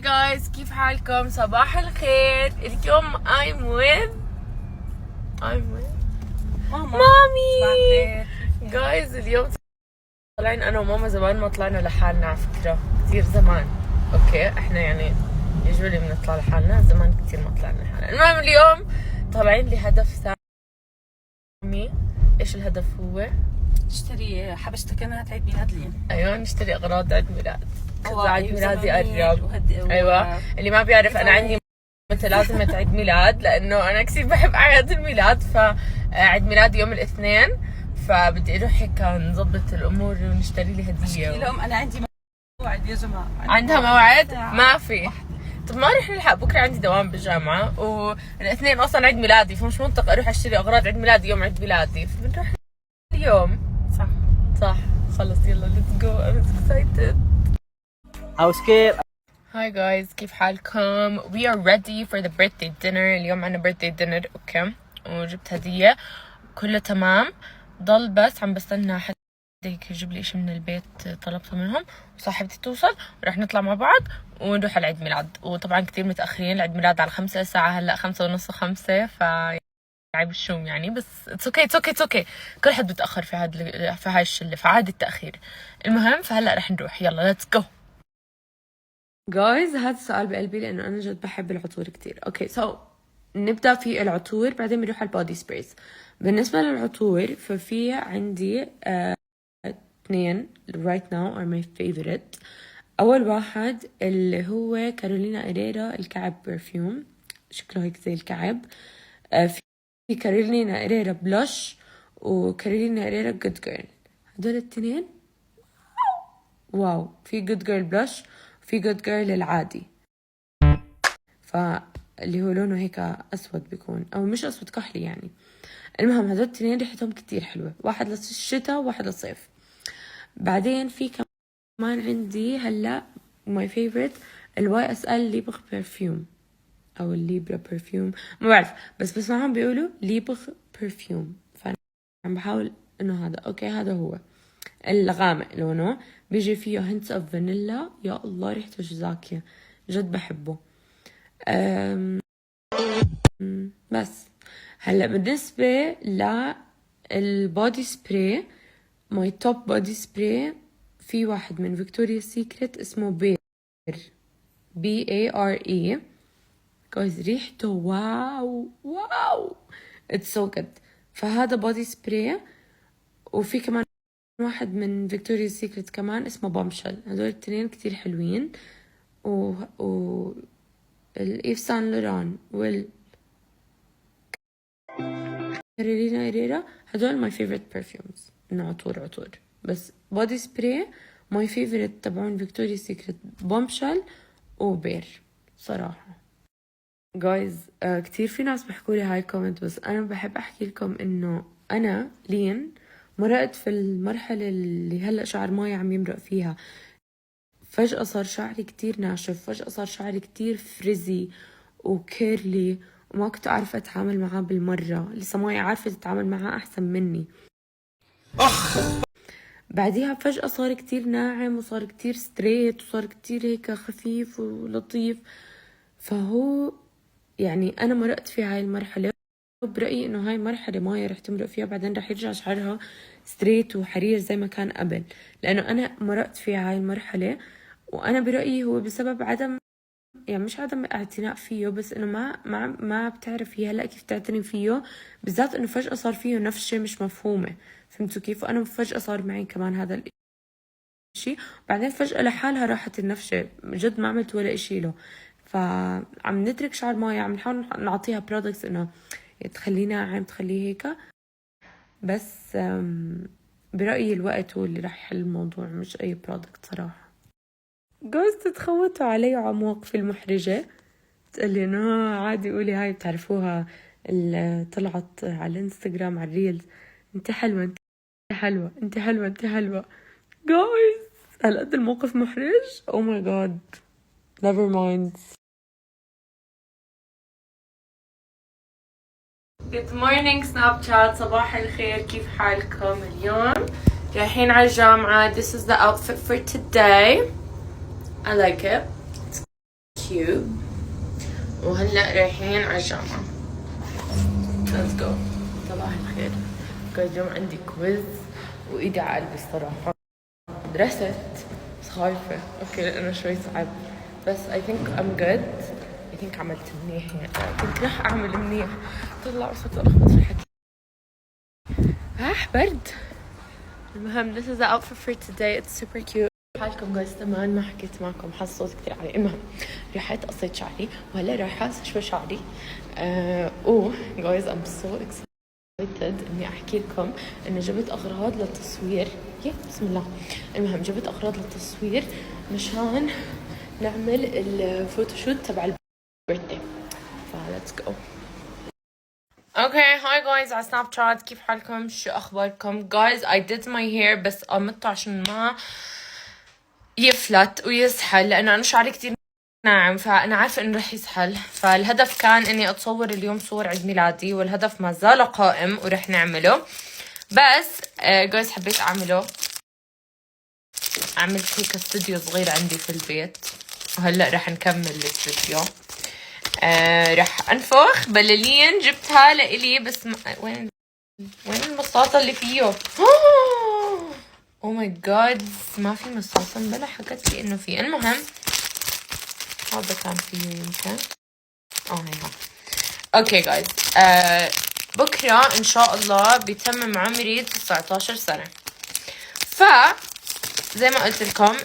جايز كيف حالكم؟ صباح الخير. اليوم I'm with مامي. جايز اليوم طالعين انا وماما، زمان ما طلعنا لحالنا على فكرة، كثير زمان. اوكي احنا يعني يجولي بنطلع لحالنا، زمان كثير ما طلعنا لحالنا. المهم اليوم طالعين لهدف ثاني. ايش الهدف هو؟ نشتري حبشتك كانت عيد ميلاد لي. ايوه نشتري اغراض عيد ميلاد. عيد ميلادي قرب. ايوه اللي ما بيعرف انا عندي متلازمة عيد ميلاد، لانه انا كثير بحب اعياد الميلاد. فعيد ميلادي يوم الاثنين، فبدي اروح هيك نظبط الامور ونشتري لي هديه. لهم انا عندي موعد يا جماعه. عندها موعد؟ ما في. طب ما رح نلحق، بكره عندي دوام بالجامعه والاثنين اصلا عيد ميلادي، فمش منطق اروح اشتري اغراض عيد ميلادي يوم عيد ميلادي، فبنروح اليوم. صح خلص يلا let's go. I'm excited. How's scared? Hi guys كيف حالكم؟ We are ready for the birthday dinner. اليوم عنا birthday dinner. اوكي وجبت هدية كله تمام، ضل بس عم بستنى حد هيك يجيب لي اشي من البيت طلبته منهم، وصاحبتي توصل ورح نطلع مع بعض ونروح على عيد ميلاد. وطبعا كتير متأخرين، العيد ميلاد على 5 الساعة هلا 5:30 5، ف عيب الشوم يعني، بس it's okay. كل حد بتأخر في هاي الشلة، فعادي التأخير. المهم فهلا رح نروح، يلا let's go. جايز هذا السؤال بقلبي لانه انا جد بحب العطور كتير. اوكي سو نبدا في العطور، بعدين بنروح على البودي سبرايز. بالنسبه للعطور ففي عندي اثنين right now are my favorite. اول واحد اللي هو كارولينا إيريرا الكعب برفيوم، شكله هيك زي الكعب. في كارولينا إيريرا بلوش وكارولينا إيريرا جود جيرل. هدول التنين واو. في جود جيرل بلوش في جود جيرل العادي، فاللي هو لونه هيك اسود بيكون، او مش اسود كحلي يعني. المهم هذول التنين ريحتهم كتير حلوه، واحد للشتاء وواحد للصيف. بعدين في كمان عندي هلا ماي فيفورت الواي اس ال ليبغ برفيوم او الليبرا برفيوم، ما بعرف، بس بسمعهم بيقولوا ليبغ برفيوم، فانا عم بحاول انه هذا. اوكي هذا هو الغامق لونه، بيجي فيه هنتس اوف فانيلا. يا الله ريحته زاكية جد بحبه. بس هلا بالنسبة للبودي سبراي، ماي توب بودي سبراي في واحد من فيكتوريا سيكريت اسمه بير BARE. جايز ريحته واو اتس سو جود. فهذا بودي سبراي. وفي كمان واحد من فيكتوريا سيكريت كمان اسمه بومشل. هدول التنين كتير حلوين. الإيف سان لوران كارولينا إيريرا هدول ماي فيفورت برفيومز. انه عطور بس بودي سبراي ماي فيفورت تبعون فيكتوريا سيكريت بومشل وبير صراحة. جايز كتير في ناس بيحكوا لي هاي الكومنت، بس انا بحب احكي لكم انه انا لين مرقت في المرحلة اللي هلأ شعر ماي عم يمرق فيها. فجأة صار شعري كتير ناشف، فجأة صار شعري كتير فريزي وكيرلي، وما كنت أعرف أتعامل معاه بالمرة. لسه ماي عارفة تتعامل معاه أحسن مني. بعديها فجأة صار كتير ناعم، وصار كتير ستريت، وصار كتير هيك خفيف ولطيف. فهو يعني أنا مرقت في هاي المرحلة، برأيي انه هاي مرحلة مايا رح تمرق فيها، بعدين رح يرجع شعرها ستريت وحرير زي ما كان قبل. لانه انا مرقت في هاي المرحلة، وانا برأيي هو بسبب عدم، يعني مش عدم اعتناء فيه، بس انه ما بتعرفي هلا كيف تعتني فيه، بالذات انه فجأة صار فيه نفشة مش مفهومة. فهمتوا كيف؟ وانا فجأة صار معي كمان هذا الاشي، بعدين فجأة لحالها راحت النفشة، جد ما عملت ولا اشي له. فعم نترك شعر مايا، عم نحاول نعطيها برودكتس انه تخليه ناعم، تخليه هيك. بس برأيي الوقت هو اللي راح يحل الموضوع، مش أي برودكت صراحة. جوز تتخوتوا علي وعم واقفة المحرجة تقلي انه عادي قولي هاي بتعرفوها اللي طلعت على الانستغرام على الريلز، انت حلوة انت حلوة انت حلوة انت حلوة. جوز هالقد الموقف محرج. او ماي جاد never mind. Good morning Snapchat. صباح الخير كيف حالكم؟ اليوم رايحين على الجامعة. This is the outfit for today. I like it. It's cute. وهلا رايحين على الجامعة. Let's go. صباح الخير. اليوم عندي كويز وايدي على قلبي الصراحة. درست بس خايفة. اوكي لانه شوي صعب. بس I think I'm good. I think عملت منيح يعني. كنت راح اعمل منيح. طلع وصرت الخبط في الحكي. برد. المهم this is the outfit for today. It's super cute. حالكم جايز تمام. ما حكيت معكم حاسة صوتي كتير عالي. المهم ريحت قصيت شعري وهلا رايحة استشوي شعري. جايز I'm so excited اني احكي لكم اني جبت اغراض للتصوير. بسم الله. المهم جبت اغراض للتصوير مشان نعمل الفوتوشوت تبع البيرثدي. فليتس جو. اوكي هاي جايز على سناب شات. كيف حالكم؟ شو اخباركم؟ جايز I did my hair بس قمته عشان ما يفلت ويسحل لانه انا شعري كتير ناعم فانا عارفه انه رح يسحل. فالهدف كان اني اتصور اليوم صور عيد ميلادي والهدف ما زال قائم ورح نعمله. بس جايز حبيت عملت هيك استوديو صغير عندي في البيت وهلا رح نكمل الاستوديو. رح انفخ بلالين جبتها لإلي بس وين المصاصة اللي فيه؟ او ماي جاد ما في مصاصة بلا حكت لي انه في. المهم هذا كان فيه يمكن. هيها. اوكي جايز بكرة ان شاء الله بيتمم عمري 19 سنة. زي ما قلت لكم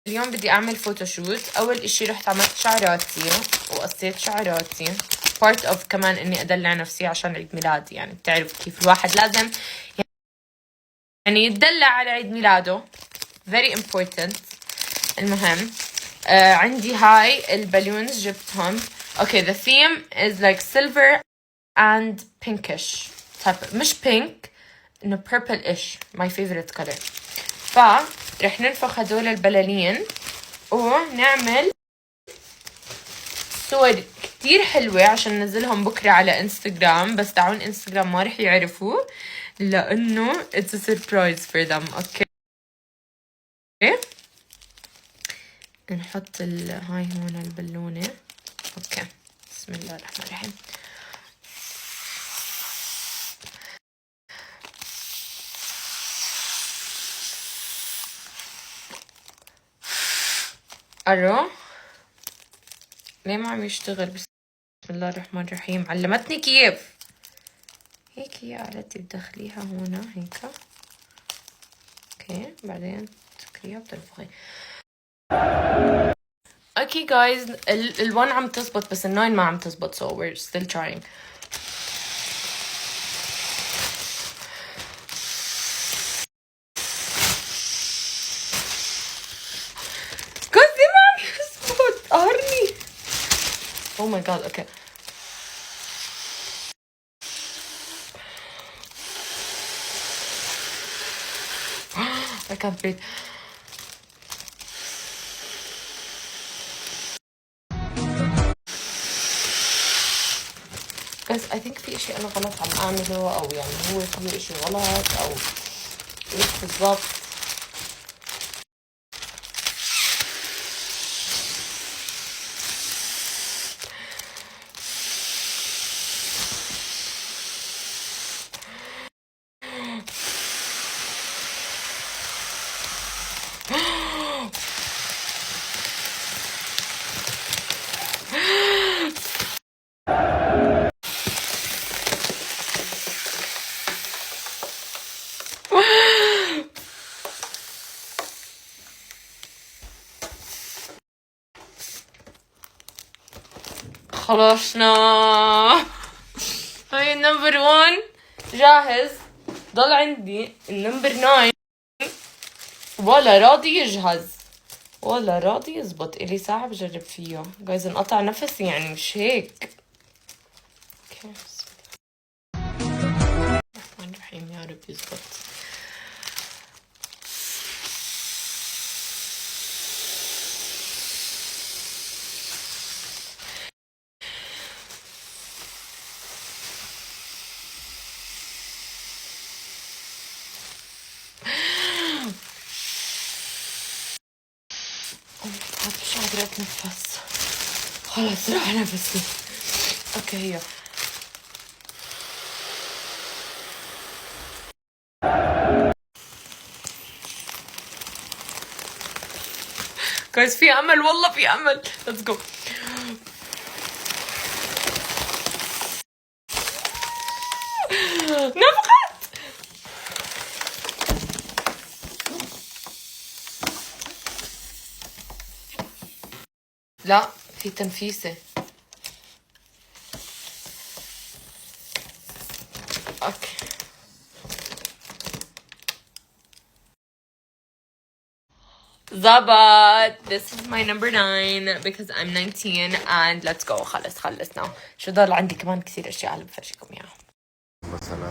اليوم بدي اعمل فوتوشوت. اول اشي رحت عملت شعراتي وقصيت شعراتي. part of كمان اني ادلع نفسي عشان عيد ميلادي. يعني بتعرف كيف الواحد لازم يعني يتدلع على عيد ميلاده. very important. المهم عندي هاي البالونز جبتهم. اوكي the theme is like silver and pinkish type. مش pink انه purple-ish my favorite color. رح ننفخ هدول البلالين ونعمل صور كتير حلوة عشان ننزلهم بكرة على انستغرام. بس دعون انستغرام ما رح يعرفوا لانه it's a surprise for them. اوكي نحط هاي هون البالونة. اوكي بسم الله الرحمن الرحيم. الو ليه ما عم يشتغل؟ بسم الله الرحمن الرحيم. علمتني كيف هيك هي قالت تدخليها هنا هيك. اوكي بعدين تسكريها بتنفخي. اوكي جايز ال1 عم تزبط بس ال9 ما عم تزبط so we're still trying. قصدي ما عم يزبط قهرني. oh my god. اوكي I can't breathe. بس I think في اشي انا غلط عم اعمله او يعني هو في اشي غلط او ايش بالضبط. خلصنا. هاي النمبر 1 جاهز. ضل عندي النمبر 9 ولا راضي يجهز ولا راضي يزبط. الي ساعة بجرب فيه جايز انقطع نفسي يعني مش هيك. اوكي بسم الله الرحمن الرحيم يا رب يزبط. مش قادرة اتنفس. خلاص راح نفسي. اوكي هي جايز في امل والله في امل. ليتس جو. نفخت. لا في تنفيسة. اوكي زبط. This is my number 9 because I'm 19 and let's go. خلصنا. شو ضل عندي كمان كثير اشياء هلا بفرجيكم اياها. مثلا